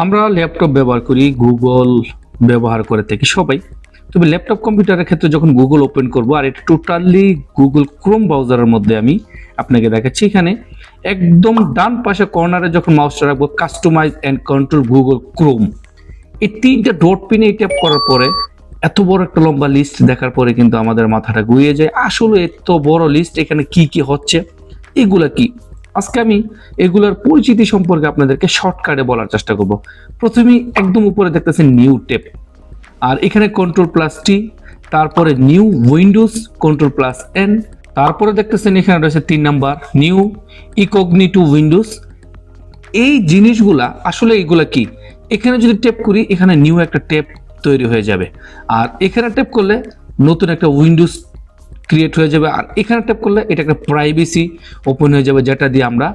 আমরা ল্যাপটপ ব্যবহার করি, গুগল ব্যবহার করে থাকি সবাই। তবে ল্যাপটপ কম্পিউটারের ক্ষেত্রে যখন গুগল ওপেন করব, আর এটা টোটালি গুগল ক্রোম ব্রাউজারের মধ্যে আমি আপনাকে দেখাচ্ছি। এখানে একদম ডান পাশে কর্নারে যখন মাউসটা রাখবো, customise and control Google Chrome, এই তিনটা ডট পিনে ট্যাপ করার পরে এত বড় একটা লম্বা লিস্ট দেখার পরে কিন্তু আমাদের মাথাটা ঘুরিয়ে যায়। আসলে এত বড় লিস্ট, এখানে কি কি হচ্ছে, এগুলা কি। আজকে আমি এগুলার পরিচিতি সম্পর্কে আপনাদেরকে শর্টকাটে বলার চেষ্টা করব। প্রথমেই একদম উপরে দেখতেছেন নিউ ট্যাব, আর এখানে কন্ট্রোল প্লাস টি, তারপরে new Windows control plus N, তারপরে দেখতেছেন এখানে রয়েছে 3 নাম্বার নিউ ইনকগনিটো উইন্ডোজ। এই জিনিসগুলা আসলে এগুলা কি, এখানে যদি ট্যাপ করি এখানে নিউ একটা ট্যাব তৈরি হয়ে যাবে, আর এখানে ট্যাপ করলে নতুন একটা উইন্ডোজ ক্রিয়েট হয়ে যাবে, আর এখানে ট্যাপ করলে এটা একটা প্রাইভেসি ওপেন হয়ে যাবে, যেটা দিয়ে আমরা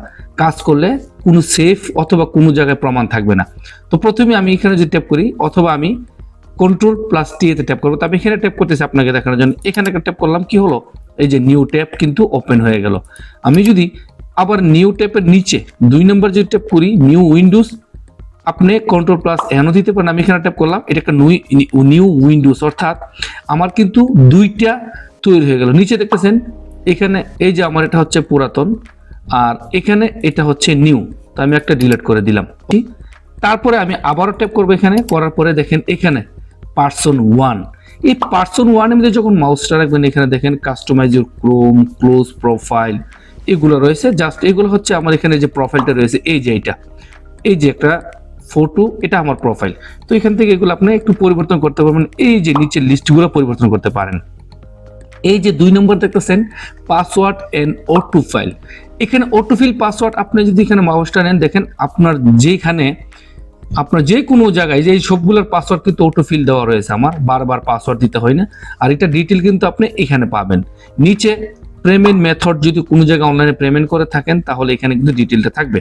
কাজ করলে কোনো সেফ অথবা কোনো জায়গায় প্রমাণ থাকবে না। তো প্রথমে আমি এখানে যদি ট্যাপ করি অথবা আমি কন্ট্রোল প্লাস টি এতে ট্যাপ করবো, তো আমি এখানে ট্যাপ করতেছি আপনাকে দেখানোর জন্য। এখানে একটা ট্যাপ করলাম, কি হলো, এই যে নিউ ট্যাব কিন্তু ওপেন হয়ে গেল। আমি যদি আবার নিউ ট্যাবের নিচে 2 নম্বর যদি ট্যাপ করি নিউ উইন্ডোজ, আপনি কন্ট্রোল প্লাস এনও দিতে পারেন। আমি এখানে ট্যাপ করলাম, এটা একটা নিউ উইন্ডোজ, অর্থাৎ আমার কিন্তু দুইটা তৈরি হয়ে গেল। নিচে দেখতেছেন এখানে এই যে আমার এটা হচ্ছে পুরাতন, আর এখানে এটা হচ্ছে নিউ, তো আমি একটা ডিলিট করে দিলাম। তারপরে আমি আবারও ট্যাপ করবো, এখানে করার পরে দেখেন এখানে পার্সন 1, এই পার্সন 1 এর মধ্যে যখন মাউসটা রাখবেন এখানে দেখেন customise your Chrome, close profile, এগুলো রয়েছে। জাস্ট এগুলো হচ্ছে আমার এখানে যে প্রোফাইলটা রয়েছে, এই যে এইটা, এই যে একটা ফটো, এটা আমার প্রোফাইল। তো এখান থেকে এগুলো আপনি একটু পরিবর্তন করতে পারবেন, এই যে নিচের লিস্টগুলো পরিবর্তন করতে পারেন। এই যে 2 নম্বর দেখতেছেন পাসওয়ার্ড এন্ড অটো ফাইল, এখানে অটো ফিল পাসওয়ার্ড, আপনি যদি এখানে মাউসটা নেন দেখেন আপনার যেখানে আপনার যে কোনো জায়গায় যে সবগুলোর পাসওয়ার্ড কিন্তু অটো ফিল দেওয়া রয়েছে, আমার বারবার পাসওয়ার্ড দিতে হয় না। আর এটা ডিটেল কিন্তু আপনি এখানে পাবেন। নিচে পেমেন্ট মেথড, যদি কোনো জায়গায় অনলাইনে পেমেন্ট করে থাকেন তাহলে এখানে কিন্তু ডিটেলটা থাকবে।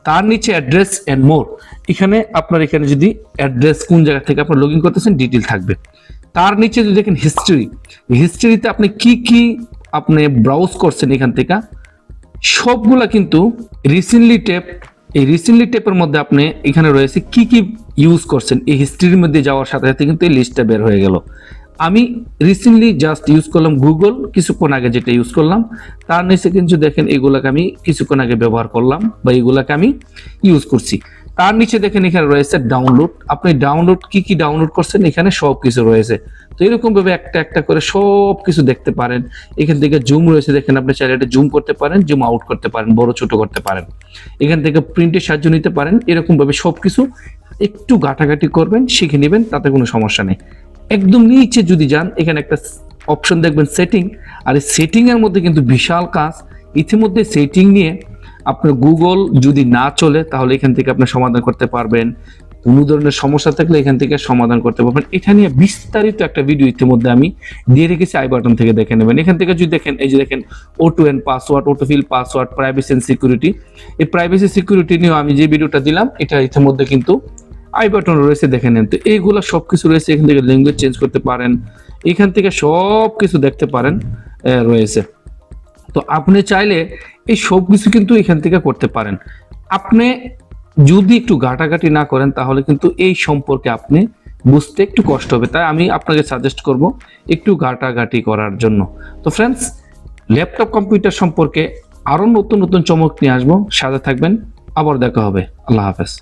তার নিচে অ্যাড্রেস এন্ড মোর, এখানে আপনার এখানে যদি অ্যাড্রেস কোন জায়গা থেকে আপনি লগ ইন করতেছেন ডিটেল থাকবে। তার নিচে যদি দেখেন হিস্ট্রি, হিস্ট্রিতে আপনি কি কি আপনি ব্রাউজ করছেন এখান থেকে সবগুলা কিন্তু রিসেন্টলি ট্যাব, এই রিসেন্টলি ট্যাবের মধ্যে আপনি এখানে রয়েছে কি কি ইউজ করছেন, এই হিস্ট্রির মধ্যে যাওয়ার সাথে সাথে কিন্তু এই লিস্টটা বের হয়ে গেল। আমি রিসেন্টলি জাস্ট ইউজ করলাম গুগল, কিছুক্ষণ আগে যেটা ইউজ করলাম, তার নিচে কিন্তু দেখেন এগুলাকে আমি কিছুক্ষণ আগে ব্যবহার করলাম বা এগুলাকে আমি ইউজ করছি। তার নিচে দেখেন এখানে রয়েছে ডাউনলোড, আপনি ডাউনলোড কি কি ডাউনলোড করছেন এখানে সব কিছু রয়েছে। তো এরকম ভাবে একটা একটা করে সব কিছু দেখতে পারেন। এখান থেকে জুম রয়েছে, দেখেন আপনি চাইলে এটা জুম করতে পারেন, জুম আউট করতে পারেন, বড় ছোট করতে পারেন, এখান থেকে প্রিন্টের সাহায্য নিতে পারেন। এরকম ভাবে সবকিছু একটু ঘাটাঘাটি করবেন, শিখে নেবেন, তাতে কোনো সমস্যা নেই। একদম নিচে যদি যান এখানে একটা অপশন দেখবেন সেটিং, আর এই সেটিং এর মধ্যে কিন্তু বিশাল কাজ। ইতিমধ্যে সেটিং নিয়ে আপনার গুগল যদি না চলে তাহলে এখান থেকে আপনি সমাধান করতে পারবেন। কোনো ধরনের সমস্যা থাকলে এখান থেকে সমাধান করতে পারবেন। এটা নিয়ে বিস্তারিত একটা ভিডিও ইতিমধ্যে আমি দিয়ে রেখেছি, আই বাটন থেকে দেখে নেবেন। এখান থেকে যদি দেখেন এই যে দেখেন auto and password, auto fill password, privacy and security, এই প্রাইভেসি সিকিউরিটি নিয়ে আমি যে ভিডিওটা দিলাম এটা ইতিমধ্যে কিন্তু আই বাটন রয়েছে, দেখে নেন। তো এইগুলো সবকিছু রয়েছে, এখান থেকে ল্যাঙ্গুয়েজ চেঞ্জ করতে পারেন, এখান থেকে সব কিছু দেখতে পারেন রয়েছে। তো আপনি চাইলে এই সব কিছু কিন্তু এখান থেকে করতে পারেন। আপনি যদি একটু ঘাটাঘাটি না করেন তাহলে কিন্তু এই সম্পর্কে আপনি বুঝতে একটু কষ্ট হবে, তাই আমি আপনাকে সাজেস্ট করব একটু ঘাটাঘাটি করার জন্য। তো ফ্রেন্ডস, ল্যাপটপ কম্পিউটার সম্পর্কে আরো নতুন নতুন চমক নিয়ে আসবো, সাথে থাকবেন। আবার দেখা হবে। আল্লাহ হাফেজ।